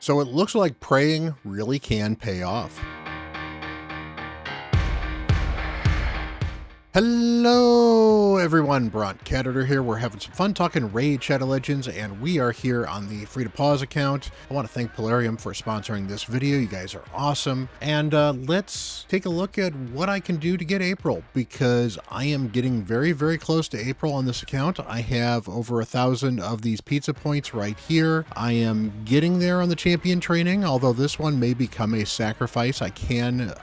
So it looks like praying really can pay off. Hello, everyone. Bront, CatHerder here. We're having some fun talking Raid Shadow Legends, and we are here on the Free to Pause account. I want to thank Polarium for sponsoring this video. You guys are awesome. And let's take a look at what I can do to get April, because I am getting very, very close to April on this account. I have over 1,000 of these pizza points right here. I am getting there on the champion training, although this one may become a sacrifice. I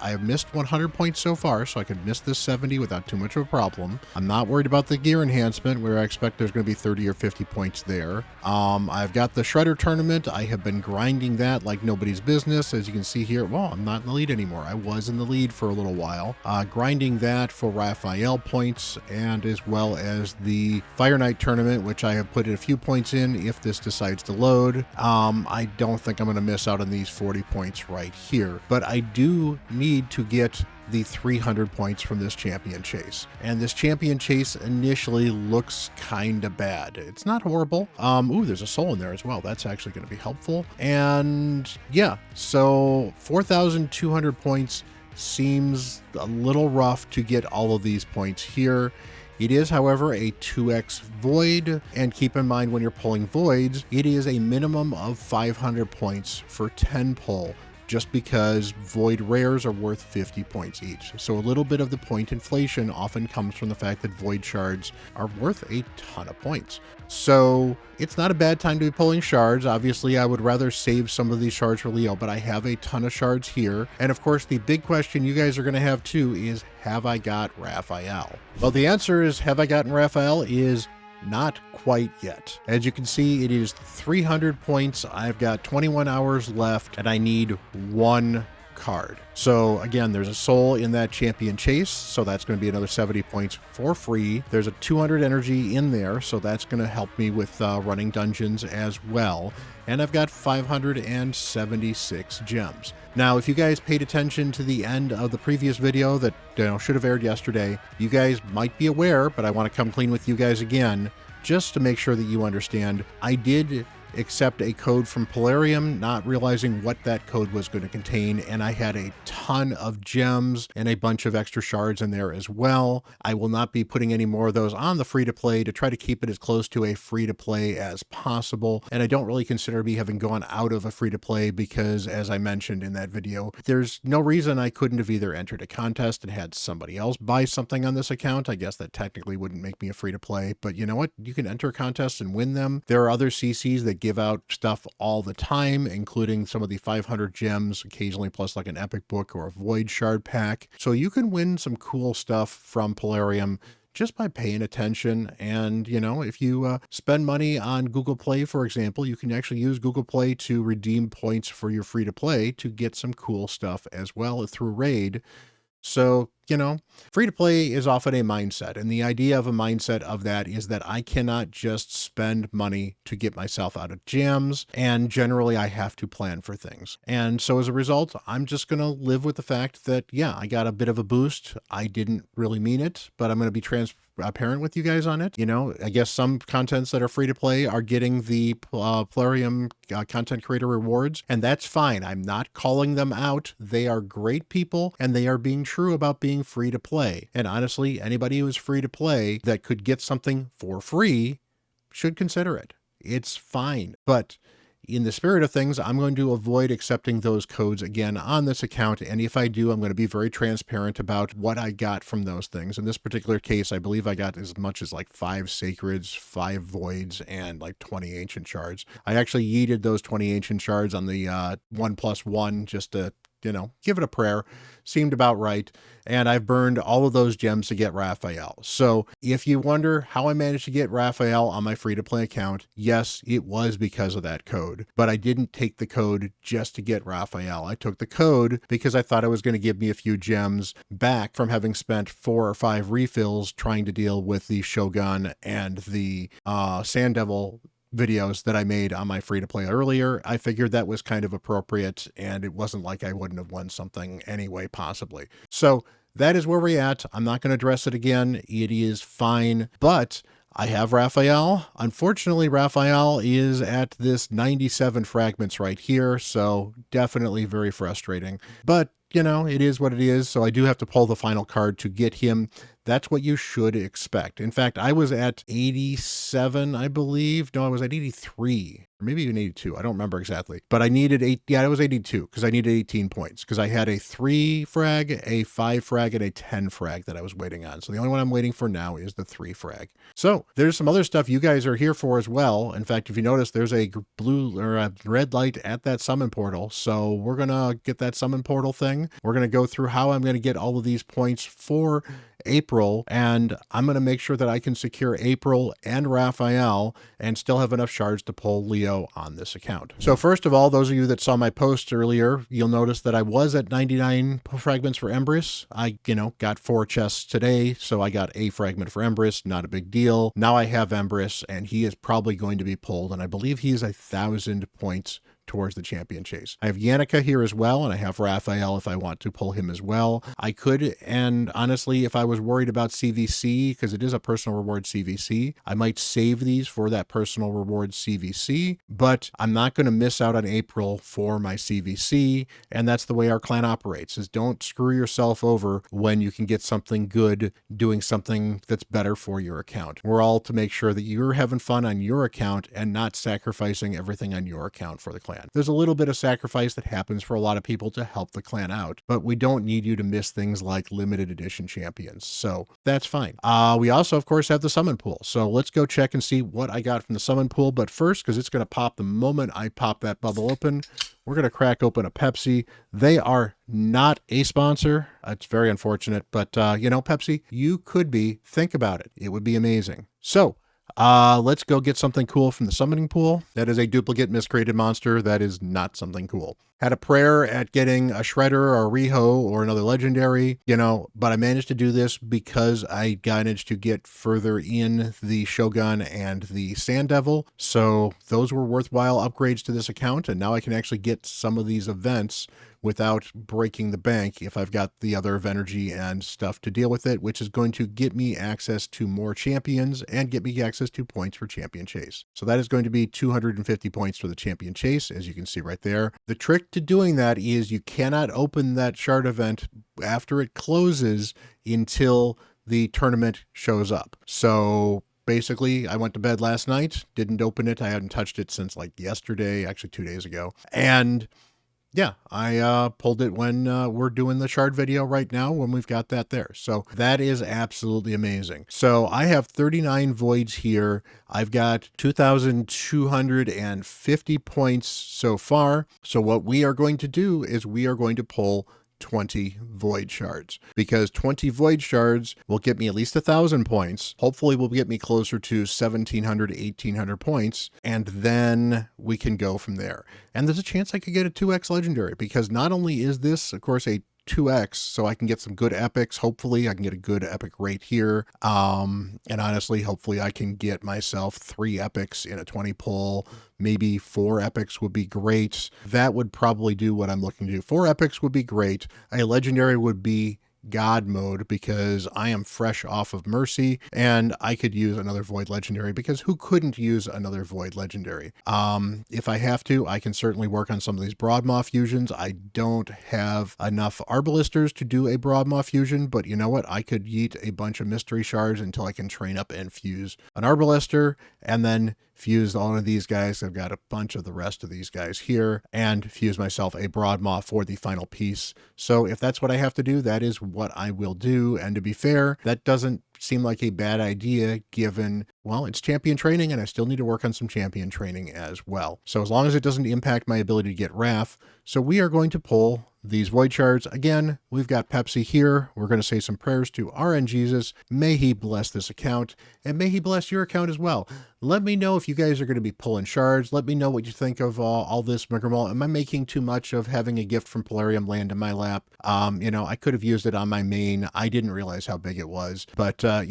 have missed 100 points so far, so I could miss this 70 without too much of a problem. I'm not worried about the gear enhancement, where I expect there's going to be 30 or 50 points there. I've got the Shredder tournament. I have been grinding that like nobody's business. As you can see here, well, I'm not in the lead anymore. I was in the lead for a little while. Grinding that for Raphael points, and as well as the Fire Knight tournament, which I have put a few points in if this decides to load. I don't think I'm going to miss out on these 40 points right here, but I do need to get the 300 points from this champion chase. And this champion chase initially looks kind of bad. It's not horrible. Ooh, there's a soul in there as well. That's actually going to be helpful. And yeah, so 4,200 points seems a little rough to get all of these points here. It is, however, a 2x void, and keep in mind when you're pulling voids, it is a minimum of 500 points for 10 pull, just because void rares are worth 50 points each. So a little bit of the point inflation often comes from the fact that void shards are worth a ton of points. So it's not a bad time to be pulling shards. Obviously, I would rather save some of these shards for Leo, but I have a ton of shards here. And of course, the big question you guys are going to have too is, have I got Raphael? Well, the answer is, have I gotten Raphael is not quite yet. As you can see, it is 300 points. I've got 21 hours left, and I need one card. So again, there's a soul in that champion chase, so that's going to be another 70 points for free. There's a 200 energy in there, so that's going to help me with running dungeons as well. And I've got 576 gems. Now, if you guys paid attention to the end of the previous video that should have aired yesterday, you guys might be aware, but I want to come clean with you guys again, just to make sure that you understand. I did accept a code from Polarium, not realizing what that code was going to contain, and I had a ton of gems and a bunch of extra shards in there as well. I will not be putting any more of those on the free-to-play to try to keep it as close to a free-to-play as possible, and I don't really consider me having gone out of a free-to-play because, as I mentioned in that video, there's no reason I couldn't have either entered a contest and had somebody else buy something on this account. I guess that technically wouldn't make me a free-to-play, but you know what? You can enter contests and win them. There are other CCs that give out stuff all the time, including some of the 500 gems, occasionally plus like an epic book or a void shard pack. So you can win some cool stuff from Polarium just by paying attention. And, you know, if you spend money on Google Play, for example, you can actually use Google Play to redeem points for your free to play to get some cool stuff as well through Raid. So, you know, free to play is often a mindset. And the idea of a mindset of that is that I cannot just spend money to get myself out of jams. And generally I have to plan for things. And so as a result, I'm just going to live with the fact that, yeah, I got a bit of a boost. I didn't really mean it, but I'm going to be transparent with you guys on it. You know, I guess some contents that are free to play are getting the Polarium content creator rewards, and that's fine. I'm not calling them out. They are great people, and they are being true about being free to play. And honestly, anybody who is free to play that could get something for free should consider it. It's fine. But in the spirit of things, I'm going to avoid accepting those codes again on this account. And if I do, I'm going to be very transparent about what I got from those things. In this particular case, I believe I got as much as like 5 sacreds, 5 voids, and like 20 ancient shards. I actually yeeted those 20 ancient shards on the 1+1 just to, you know, give it a prayer. Seemed about right. And I've burned all of those gems to get Raphael. So if you wonder how I managed to get Raphael on my free-to-play account, yes, it was because of that code. But I didn't take the code just to get Raphael. I took the code because I thought it was going to give me a few gems back from having spent 4 or 5 refills trying to deal with the Shogun and the Sand Devil videos that I made on my free-to-play earlier. I figured that was kind of appropriate, and it wasn't like I wouldn't have won something anyway, possibly. So that is where we're at. I'm not going to address it again. It is fine, but I have Raphael. Unfortunately, Raphael is at this 97 fragments right here, so definitely very frustrating. But, you know, it is what it is, so I do have to pull the final card to get him. That's what you should expect. In fact, I was at 87, I believe. No, I was at 83, or maybe even 82. I don't remember exactly. But I needed it was 82, because I needed 18 points, because I had a 3 frag, a 5 frag, and a 10 frag that I was waiting on. So the only one I'm waiting for now is the 3 frag. So there's some other stuff you guys are here for as well. In fact, if you notice, there's a blue or a red light at that summon portal. So we're going to get that summon portal thing. We're going to go through how I'm going to get all of these points for April, and I'm going to make sure that I can secure April and Raphael and still have enough shards to pull Leo on this account. So first of all, those of you that saw my post earlier, you'll notice that I was at 99 fragments for Empress. I, got 4 chests today, so I got a fragment for Empress, not a big deal. Now I have Empress, and he is probably going to be pulled, and I believe he is 1,000 points towards the champion chase. I have Yannicka here as well, and I have Raphael if I want to pull him as well. I could, and honestly, if I was worried about CVC, because it is a personal reward CVC, I might save these for that personal reward CVC, but I'm not going to miss out on April for my CVC, and that's the way our clan operates, is don't screw yourself over when you can get something good doing something that's better for your account. We're all to make sure that you're having fun on your account and not sacrificing everything on your account for the clan. There's a little bit of sacrifice that happens for a lot of people to help the clan out, but we don't need you to miss things like limited edition champions. So that's fine. We also, of course, have the summon pool. So let's go check and see what I got from the summon pool. But first, because it's going to pop the moment I pop that bubble open, we're going to crack open a Pepsi. They are not a sponsor. It's very unfortunate, but Pepsi, you could be. Think about it. It would be amazing. So let's go get something cool from the summoning pool. That is a duplicate miscreated monster. That is not something cool. Had a prayer at getting a Shredder or a Riho or another legendary, but I managed to do this because I managed to get further in the Shogun and the Sand Devil. So those were worthwhile upgrades to this account. And now I can actually get some of these events without breaking the bank if I've got the other of energy and stuff to deal with it, which is going to get me access to more champions and get me access to points for champion chase. So that is going to be 250 points for the champion chase, as you can see right there. The trick to doing that is you cannot open that shard event after it closes until the tournament shows up. So basically, I went to bed last night, didn't open it. I hadn't touched it since like yesterday, actually 2 days ago. And yeah, I pulled it when we're doing the shard video right now when we've got that there. So that is absolutely amazing. So I have 39 voids here. I've got 2,250 points so far. So what we are going to do is we are going to pull 20 void shards, because 20 void shards will get me at least 1,000 points. Hopefully will get me closer to 1,700 1,800 points, and then we can go from there. And there's a chance I could get a 2x legendary, because not only is this, of course, a 2x, so I can get some good epics. Hopefully I can get a good epic rate here. And honestly, hopefully I can get myself 3 epics in a 20 pull. Maybe 4 epics would be great. That would probably do what I'm looking to do. 4 epics would be great. A legendary would be God mode, because I am fresh off of Mercy and I could use another Void legendary, because who couldn't use another Void legendary? If I have to, I can certainly work on some of these Broadmaw fusions. I don't have enough Arbalisters to do a Broadmaw fusion, but you know what? I could yeet a bunch of mystery shards until I can train up and fuse an Arbalister, and then fuse all of these guys. I've got a bunch of the rest of these guys here, and fuse myself a Broadmaw for the final piece. So if that's what I have to do, that is what I will do. And to be fair, that doesn't seem like a bad idea given, well, it's champion training and I still need to work on some champion training as well. So as long as it doesn't impact my ability to get Wrath. So we are going to pull these void shards. Again, we've got Pepsi here. We're going to say some prayers to RN Jesus. May he bless this account, and may he bless your account as well. Let me know if you guys are going to be pulling shards. Let me know what you think of all this rigmarole. Am I making too much of having a gift from Polarium land in my lap? I could have used it on my main. I didn't realize how big it was, but I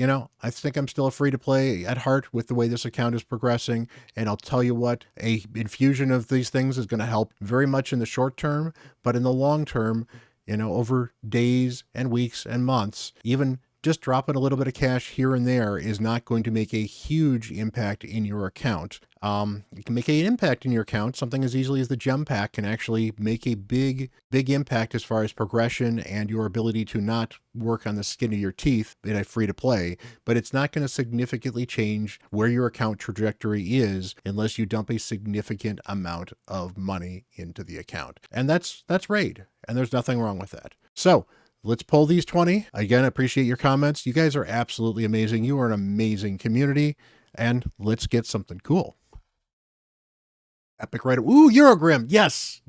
think I'm still a free to play at heart with the way this account is progressing. And I'll tell you what, a infusion of these things is going to help very much in the short term, but in the long term, over days and weeks and months, even just dropping a little bit of cash here and there is not going to make a huge impact in your account. You can make an impact in your account. Something as easily as the gem pack can actually make a big impact as far as progression and your ability to not work on the skin of your teeth in a free to play, but it's not going to significantly change where your account trajectory is unless you dump a significant amount of money into the account. And that's Raid, and there's nothing wrong with that. So let's pull these 20. Again, I appreciate your comments. You guys are absolutely amazing. You are an amazing community, and let's get something cool. Epic Rider. Ooh, Eurogrim. Yes.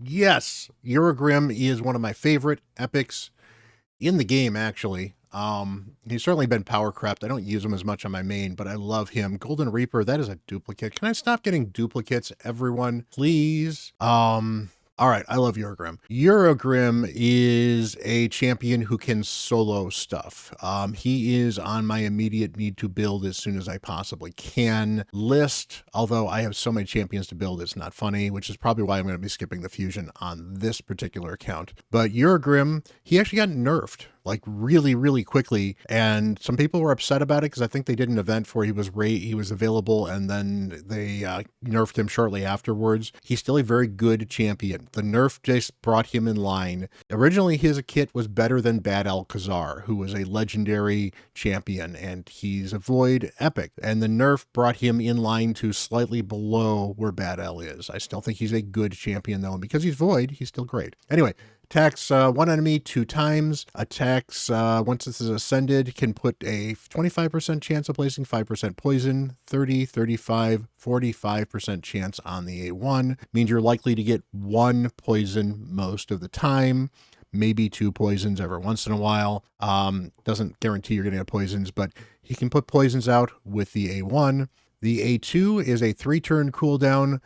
Eurogrim is one of my favorite epics in the game, actually. He's certainly been power crept. I don't use him as much on my main, but I love him. Golden Reaper, that is a duplicate. Can I stop getting duplicates, everyone? Please. All right, I love Eurogrim. Eurogrim is a champion who can solo stuff. He is on my immediate need to build as soon as I possibly can list, although I have so many champions to build, it's not funny, which is probably why I'm going to be skipping the fusion on this particular account. But Eurogrim, he actually got nerfed like really quickly, and some people were upset about it because I think they did an event where he was available, and then they nerfed him shortly afterwards. He's still a very good champion. The nerf just brought him in line. Originally, his kit was better than Bad Alcazar, who was a legendary champion, and he's a Void epic. And the nerf brought him in line to slightly below where Bad Al is. I still think he's a good champion, though, and because he's Void, he's still great. Anyway, attacks one enemy 2 times. Attacks, once this is ascended, can put a 25% chance of placing 5% poison, 30, 35, 45% chance on the A1. Means you're likely to get 1 poison most of the time. Maybe 2 poisons every once in a while. Doesn't guarantee you're going to get poisons, but he can put poisons out with the A1. The A2 is a 3-turn cooldown,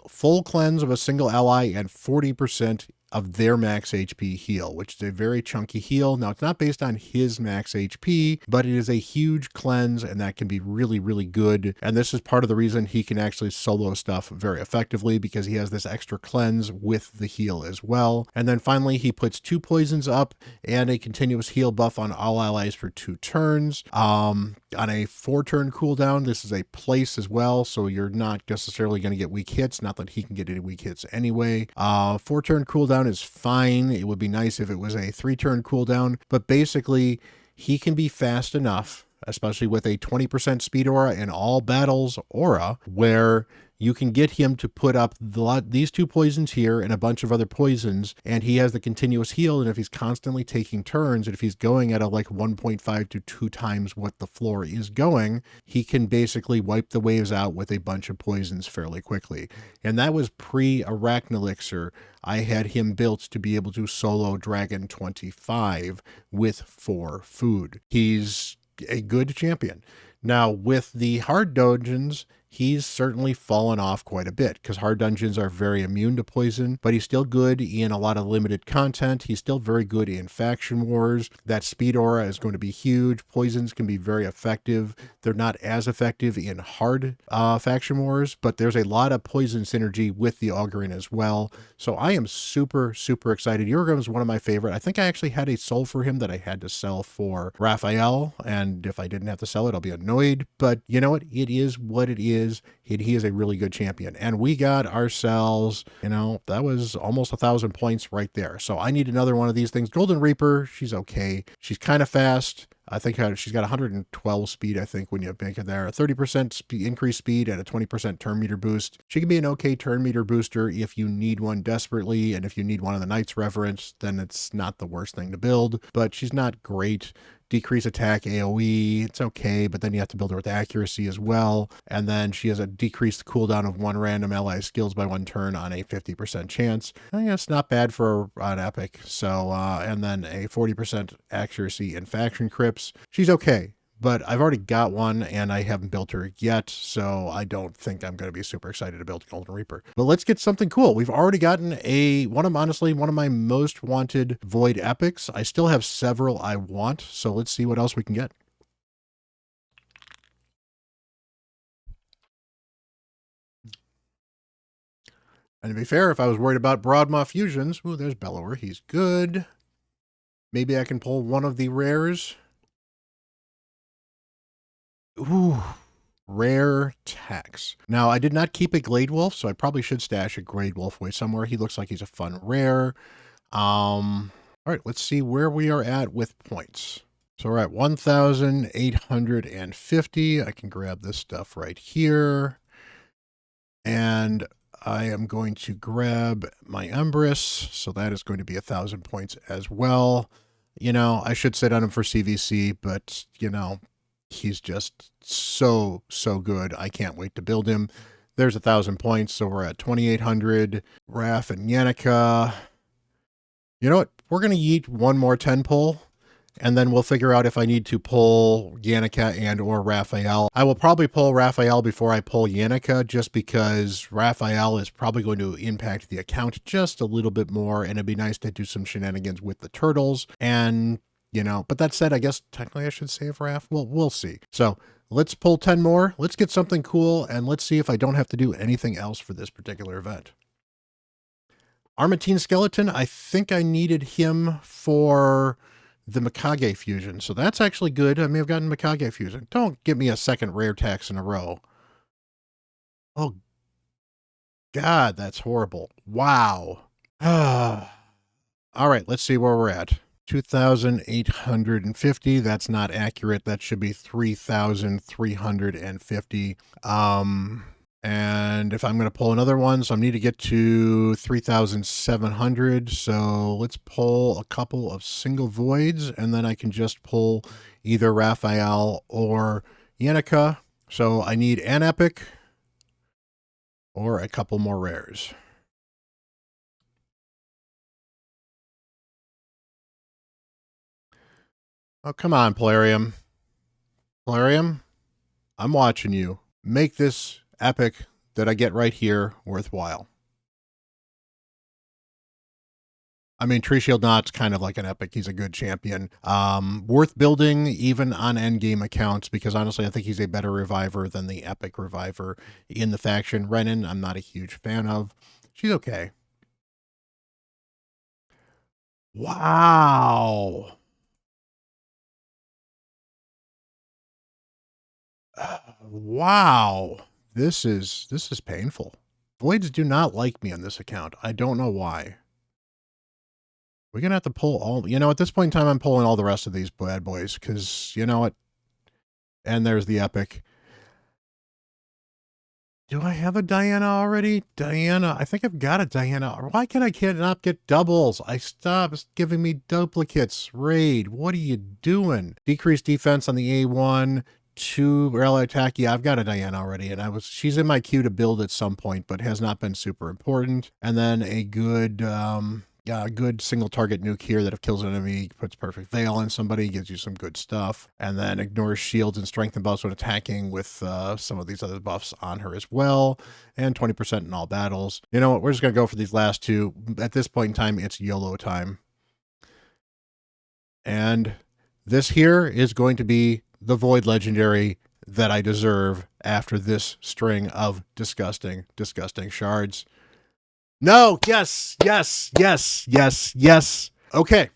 full cleanse of a single ally, and 40% of their max HP heal, which is a very chunky heal. Now, it's not based on his max HP, but it is a huge cleanse, and that can be really good. And this is part of the reason he can actually solo stuff very effectively, because he has this extra cleanse with the heal as well. And then finally, he puts 2 poisons up and a continuous heal buff on all allies for 2 turns. On a 4-turn cooldown, this is a place as well, so you're not necessarily going to get weak hits. Not that he can get any weak hits anyway. 4-turn cooldown is fine. It would be nice if it was a 3-turn cooldown, but basically he can be fast enough, especially with a 20% speed aura in all battles aura, where you can get him to put up these 2 poisons here and a bunch of other poisons, and he has the continuous heal. And if he's constantly taking turns, and if he's going at a like 1.5 to 2 times what the floor is going, he can basically wipe the waves out with a bunch of poisons fairly quickly. And that was pre-Arachnelixir. I had him built to be able to solo Dragon 25 with 4 food. He's a good champion. Now, with the hard dungeons, he's certainly fallen off quite a bit, because hard dungeons are very immune to poison, but he's still good in a lot of limited content. He's still very good in faction wars. That speed aura is going to be huge. Poisons can be very effective. They're not as effective in hard faction wars, but there's a lot of poison synergy with the Augurin as well. So I am super excited. Eurogrim is one of my favorite. I think I actually had a soul for him that I had to sell for Raphael, and if I didn't have to sell it, I'll be annoyed. But you know what? It is what it is. He is a really good champion, and we got ourselves, that was almost 1,000 points right there. So I need another one of these things. Golden Reaper, she's okay. She's kind of fast. I think she's got 112 speed, I think, when you make it there. A 30% increased speed and a 20% turn meter boost. She can be an okay turn meter booster if you need one desperately, and if you need one of the Knight's Reverence, then it's not the worst thing to build, but she's not great. Decrease attack AoE, it's okay, but then you have to build her with accuracy as well. And then she has a decreased cooldown of 1 random ally skills by 1 turn on a 50% chance. I guess not bad for an epic. So, and then a 40% accuracy in faction crypts. She's okay, but I've already got one and I haven't built her yet, so I don't think I'm going to be super excited to build Golden Reaper. But let's get something cool. We've already gotten honestly, one of my most wanted Void epics. I still have several I want, so let's see what else we can get. And to be fair, if I was worried about Broadmaw fusions, ooh, there's Bellower. He's good. Maybe I can pull one of the rares. Ooh, rare text. Now, I did not keep a Glade Wolf, so I probably should stash a Glade Wolf away somewhere. He looks like he's a fun rare. All right, let's see where we are at with points. So we're at 1,850. I can grab this stuff right here. And I am going to grab my Empress. So that is going to be 1,000 points as well. You know, I should sit on him for CVC, but, you know, he's just so good. I can't wait to build him. There's 1,000 points. So we're at 2,800. Raph and Yannicka. You know what? We're going to yeet one more 10 pull, and then we'll figure out if I need to pull Yannicka and or Raphael. I will probably pull Raphael before I pull Yannicka, just because Raphael is probably going to impact the account just a little bit more, and it'd be nice to do some shenanigans with the turtles. And, you know, but that said, I guess technically I should save Raph. Well, we'll see. So let's pull 10 more. Let's get something cool, and let's see if I don't have to do anything else for this particular event. Armatine Skeleton, I think I needed him for the Mikage fusion. So that's actually good. I may have gotten Mikage fusion. Don't give me a second rare tax in a row. Oh, God, that's horrible. Wow. All right, let's see where we're at. 2,850. That's not accurate. That should be 3,350. And if I'm going to pull another one, so I need to get to 3,700. So let's pull a couple of single voids, and then I can just pull either Raphael or Yannicka. So I need an epic or a couple more rares. Oh, come on, Polarium. Polarium, I'm watching you. Make this epic that I get right here worthwhile. I mean, Tree Shield Knot's kind of like an epic. He's a good champion. Worth building even on endgame accounts, because honestly, I think he's a better reviver than the epic reviver in the faction. Renan, I'm not a huge fan of. She's okay. Wow. Wow. This is painful. Voids do not like me on this account. I don't know why. We're going to have to pull all, you know, at this point in time, I'm pulling all the rest of these bad boys, because, you know what? And there's the epic. Do I have a Diana already? Diana, I think I've got a Diana. Why can I not get doubles? I stopped giving me duplicates. Raid, what are you doing? Decreased defense on the A1. 2 rally attack. Yeah, I've got a Diana already, and she's in my queue to build at some point, but has not been super important. And then a good good single target nuke here that if kills an enemy, puts perfect veil on somebody, gives you some good stuff. And then ignores shields and strength and buffs when attacking with some of these other buffs on her as well. And 20% in all battles. You know what? We're just going to go for these last two. At this point in time, it's YOLO time. And this here is going to be the Void Legendary that I deserve after this string of disgusting shards. No, yes. Okay,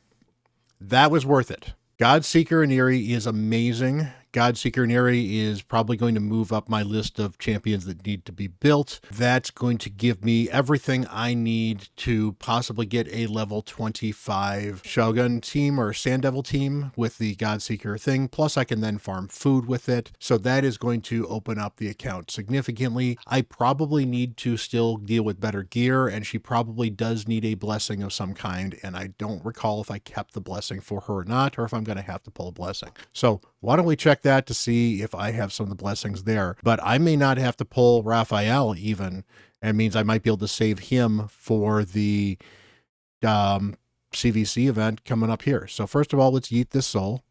that was worth it. Godseeker and Eerie is amazing. Godseeker and Eerie is probably going to move up my list of champions that need to be built. That's going to give me everything I need to possibly get a level 25 Shogun team or Sand Devil team with the Godseeker thing. Plus I can then farm food with it. So that is going to open up the account significantly. I probably need to still deal with better gear, and she probably does need a blessing of some kind. And I don't recall if I kept the blessing for her or not, or if I'm going to have to pull a blessing. So why don't we check that to see if I have some of the blessings there. But I may not have to pull Raphael even, and means I might be able to save him for the CVC event coming up here. So first of all, let's yeet this soul.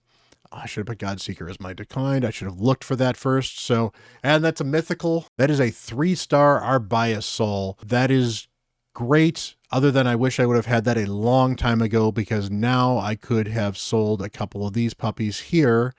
I should have put Godseeker as my declined. I should have looked for that first. So, and that's a mythical. That is a 3-star Arbias soul. That is great. Other than I wish I would have had that a long time ago, because now I could have sold a couple of these puppies here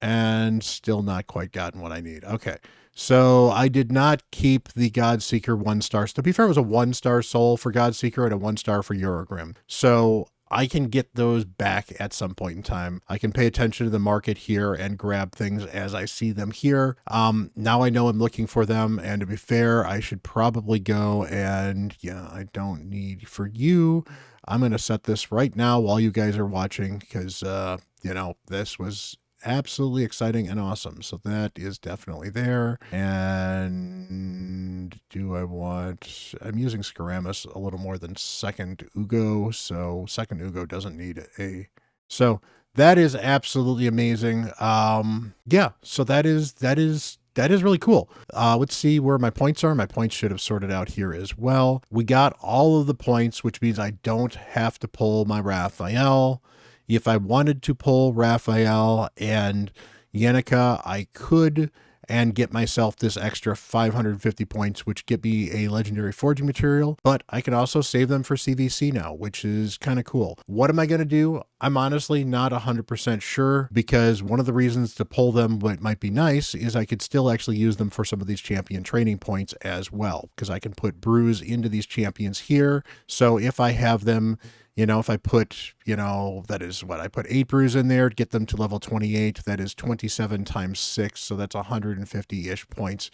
and still not quite gotten what I need. Okay. So I did not keep the Godseeker 1-star. To be fair, it was a 1-star soul for Godseeker and a 1-star for Eurogrim. So I can get those back at some point in time. I can pay attention to the market here and grab things as I see them here. Now I know I'm looking for them, and to be fair, I should probably go and, yeah, I don't need for you. I'm going to set this right now while you guys are watching because, you know, this was absolutely exciting and awesome. So that is definitely there. And do I want, I'm using Scaramus a little more than second Ugo. So second Ugo doesn't need a, so that is absolutely amazing. Yeah, so that is really cool. Let's see where my points are. My points should have sorted out here as well. We got all of the points, which means I don't have to pull my Raphael. If I wanted to pull Raphael and Yenica, I could and get myself this extra 550 points, which get me a legendary forging material, but I can also save them for CVC now, which is kind of cool. What am I going to do? I'm honestly not 100% sure, because one of the reasons to pull them, what might be nice, is I could still actually use them for some of these champion training points as well, because I can put brews into these champions here. So if I have them, you know, if I put, you know, that is what I put 8 brews in there to get them to level 28, that is 27 times 6. So that's 150-ish points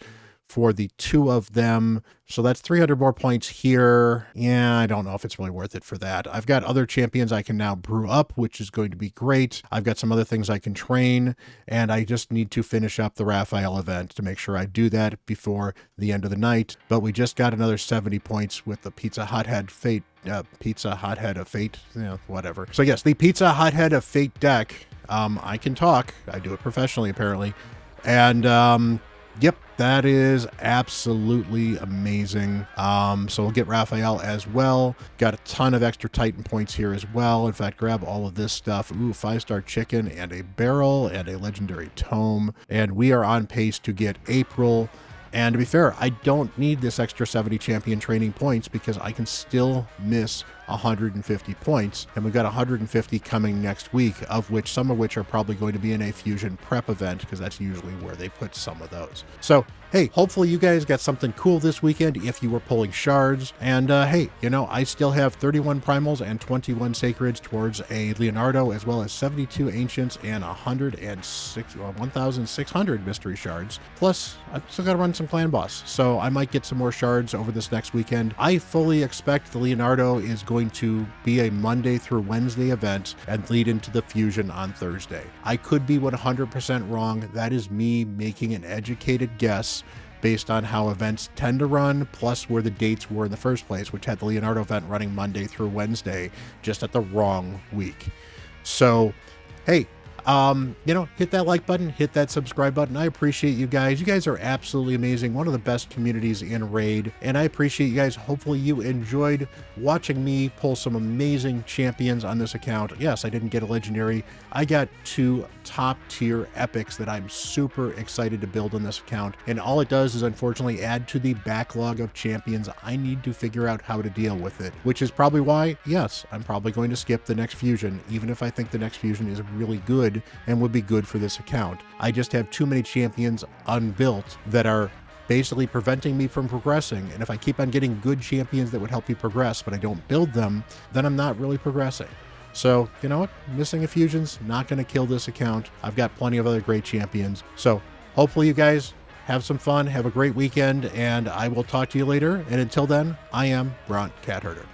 for the 2 of them. So that's 300 more points here. Yeah, I don't know if it's really worth it for that. I've got other champions I can now brew up, which is going to be great. I've got some other things I can train, and I just need to finish up the Raphael event to make sure I do that before the end of the night. But we just got another 70 points with the Pizza Hothead Fate. Pizza Hothead of Fate, you know, whatever. So yes, the Pizza Hothead of Fate deck. I can talk. I do it professionally, apparently. And yep, that is absolutely amazing. So we'll get Raphael as well. Got a ton of extra Titan points here as well. In fact, grab all of this stuff. Ooh, 5-star chicken and a barrel and a legendary tome. And we are on pace to get April. And to be fair, I don't need this extra 70 champion training points because I can still miss 150 points. And we've got 150 coming next week, of which some of which are probably going to be in a fusion prep event, because that's usually where they put some of those. So hey, hopefully you guys got something cool this weekend if you were pulling shards. And hey, you know, I still have 31 primals and 21 sacreds towards a Leonardo, as well as 72 ancients and 1,600 mystery shards. Plus, I've still got to run some clan boss, so I might get some more shards over this next weekend. I fully expect the Leonardo is going to be a Monday through Wednesday event and lead into the fusion on Thursday. I could be 100% wrong. That is me making an educated guess based on how events tend to run, plus where the dates were in the first place, which had the Leonardo event running Monday through Wednesday, just at the wrong week. So, hey, you know, hit that like button, hit that subscribe button. I appreciate you guys. You guys are absolutely amazing. One of the best communities in Raid, and I appreciate you guys. Hopefully you enjoyed watching me pull some amazing champions on this account. Yes, I didn't get a legendary. I got 2 top tier epics that I'm super excited to build on this account. And all it does is unfortunately add to the backlog of champions. I need to figure out how to deal with it, which is probably why, yes, I'm probably going to skip the next fusion, even if I think the next fusion is really good and would be good for this account. I just have too many champions unbuilt that are basically preventing me from progressing. And if I keep on getting good champions that would help me progress, but I don't build them, then I'm not really progressing. So, you know what? Missing a fusion's not going to kill this account. I've got plenty of other great champions. So hopefully you guys have some fun, have a great weekend, and I will talk to you later. And until then, I am Bront CatHerder.